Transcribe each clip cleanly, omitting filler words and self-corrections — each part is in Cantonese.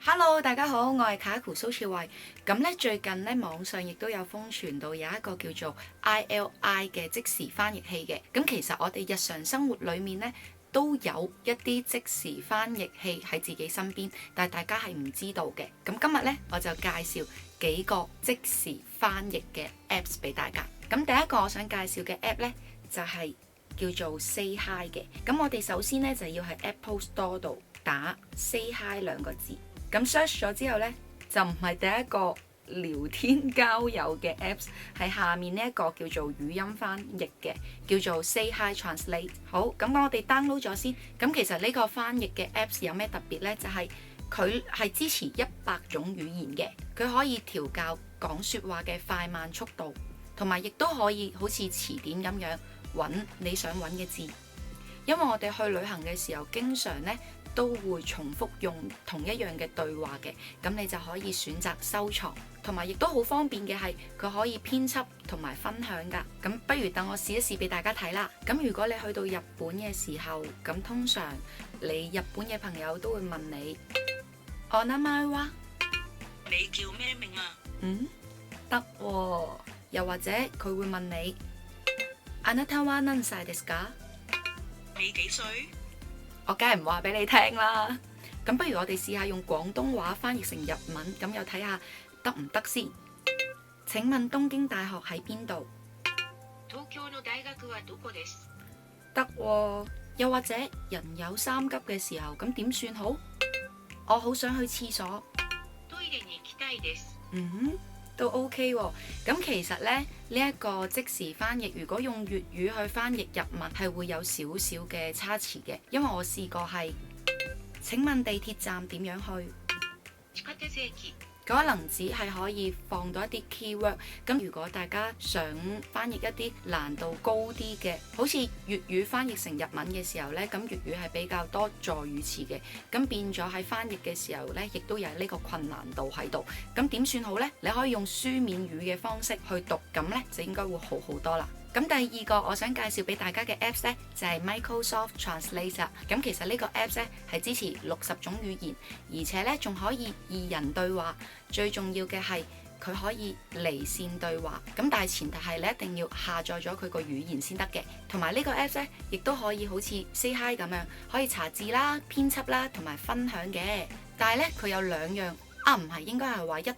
Hello，大家好，我係卡酷蘇志慧。咁咧最近咧網上亦都有瘋傳到有一個叫做 ILI 嘅即時翻譯器嘅。咁其實我哋日常生活裡面咧都有一啲即時翻譯器喺自己身邊，但係大家係唔知道嘅。咁今日咧我就介紹幾個即時翻譯嘅 Apps 俾大家。咁第一個我想介紹嘅 App 咧就係叫做 Say Hi 嘅。咁我哋首先咧就要喺 Apple Store 度打 Say Hi 兩個字。咁 search 咗之後呢，就唔係第一個聊天交友嘅 Apps， 係下面呢一個叫做語音翻譯嘅，叫做 Say Hi Translate。好，咁我哋 download 咗先。咁其實呢個翻譯嘅 Apps 有咩特別呢？就係佢係支持100種語言嘅，佢可以調校講説話嘅快慢速度，同埋亦都可以好似詞典咁樣揾你想揾嘅字。因為我哋去旅行嘅時候，經常呢都會重複用同一樣嘅對話嘅，咁你就可以選擇收藏，同埋亦都好方便嘅係佢可以編輯同埋分享㗎。咁不如等我試一試俾大家睇啦。咁如果你去到日本嘅時候，咁通常你日本嘅朋友都會問你お名前は？你叫咩名啊？得喎。又或者佢會問你あなたは何歳ですか？你幾歲？我梗係唔話俾你聽啦。咁不如我哋試下用廣東話翻譯成日文，咁又睇下得唔得先。請問東京大學喺邊度？東京の大學はどこです？得喎。又或者人有三急嘅時候，咁點算好？我好想去廁所。トイレに行きたいです。都 OK 喎。咁其實咧，呢一個即時翻譯，如果用粵語去翻譯日文，係會有少少嘅差池嘅。因為我試過係請問地鐵站點樣去？地下鉄駅。可能只係可以放到一啲 keyword。咁如果大家想翻譯一啲難度高啲嘅，好似粵語翻譯成日文嘅時候呢，咁粵語係比較多助語詞嘅，咁變咗喺翻譯嘅時候呢，亦都有呢個困難度喺度。咁點算好呢？你可以用書面語嘅方式去讀，咁呢就應該會好好多啦。咁第二個我想介紹俾大家嘅 Apps 呢，就係 Microsoft Translate。咁其實呢個 Apps 呢係支持60種語言，而且呢仲可以2人對話。最重要嘅係佢可以離線對話。咁但係前提係你一定要下載咗佢個語言先得嘅。同埋呢個 Apps 呢，亦都可以好似 Say Hi 咁樣，可以查字啦、編輯啦同埋分享嘅。但係呢，佢有2樣。唔係，應該係話1.5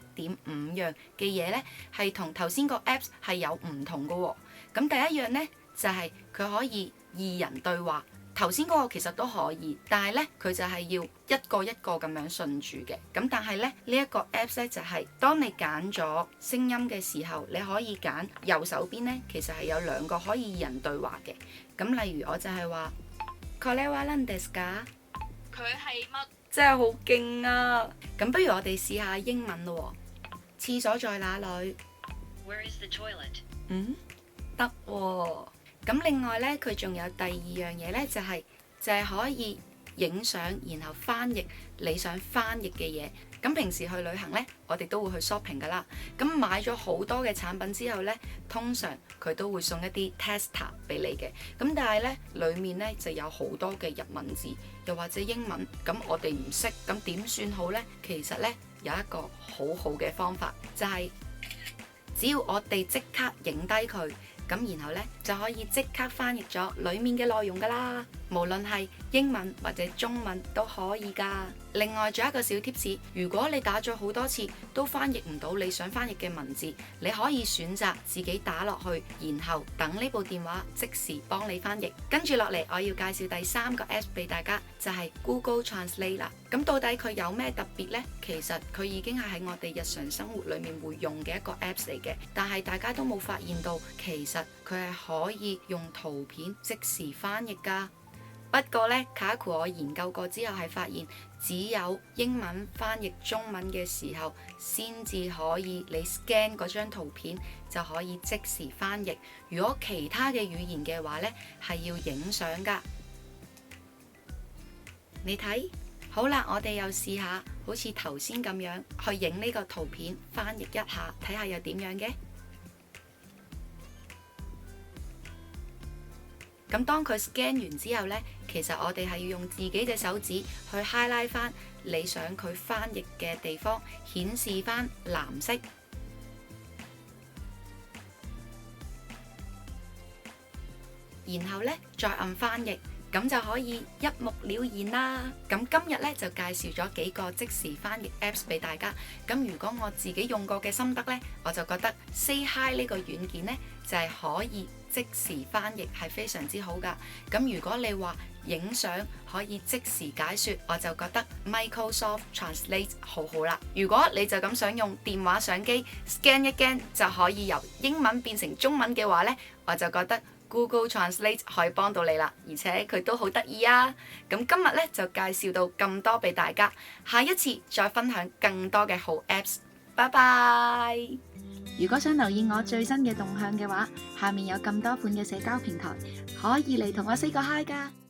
樣嘅嘢呢，係同頭先個 Apps 係有唔同嘅喎。咁第一樣呢，就係佢可以2人對話，頭先嗰個其實都可以，但係呢，佢就係要一個一個咁樣順住嘅。咁但係呢，呢一個 Apps 呢，就係當你揀咗聲音嘅時候，你可以揀右手邊呢，其實係有2個可以2人對話嘅。咁例如我就係話これは何ですか？佢係乜？真係好勁啊！咁不如我哋試下英文咯喎。廁所在哪裏？ Where is the toilet？ 得喎。咁另外呢，佢仲有第2樣嘢呢，就係可以影相，然後翻譯你想翻譯嘅嘢。咁平時去旅行呢，我哋都會去 shopping 噶啦。咁買咗好多嘅產品之後呢，通常佢都會送一啲 tester 俾你嘅。咁但係呢，裡面呢就有好多嘅日文字，又或者英文。咁我哋唔識，咁點算好呢？其實呢，有一個好好嘅方法，就係只要我哋即刻影低佢，咁然後呢，就可以即刻翻譯咗裡面嘅內容噶啦。無論係英文或者中文都可以噶。另外仲有一個小貼士，如果你打咗好多次都翻譯唔到你想翻譯嘅文字，你可以選擇自己打落去，然後等呢部電話即時幫你翻譯。跟住落嚟，我要介紹第3個 Apps 俾大家，就係 Google Translate 啦。咁到底佢有咩特別呢？其實佢已經係喺我哋日常生活裡面會用嘅一個 Apps 嚟嘅，但係大家都冇發現到，其實佢係可以用圖片即時翻譯噶。不過呢，卡酷我研究過之後係發現，只有英文翻譯中文嘅時候，先至可以你 scan 嗰張圖片就可以即時翻譯。如果其他嘅語言嘅話呢，係要影相噶。你睇好啦，我哋又試下，好似頭先咁樣去影呢個圖片，翻譯一下，睇下又點樣嘅。咁當佢 scan 完之後呢，其實我哋係要用自己隻手指去 highlight 翻你想佢翻譯嘅地方，顯示翻藍色，然後呢，再按翻譯。咁就可以一目了然啦。咁今日呢，就介紹咗幾個即時翻譯 Apps 俾大家。咁如果我自己用過嘅心得呢，我就覺得 Say Hi 呢個軟件呢，就係可以即時翻譯，係非常之好噶。咁如果你話影相可以即時解說，我就覺得 Microsoft Translate 好好啦。如果你就咁想用電話相機 scan 一 scan 就可以由英文變成中文嘅話呢，我就覺得Google Translate 可以幫到你啦，而且佢都好得意啊！咁今日呢，就介紹到咁多俾大家，下一次再分享更多嘅好 Apps。拜拜！如果想留意我最新嘅動向嘅話，下面有咁多款嘅社交平台，可以嚟同我 say 個 hi 㗎。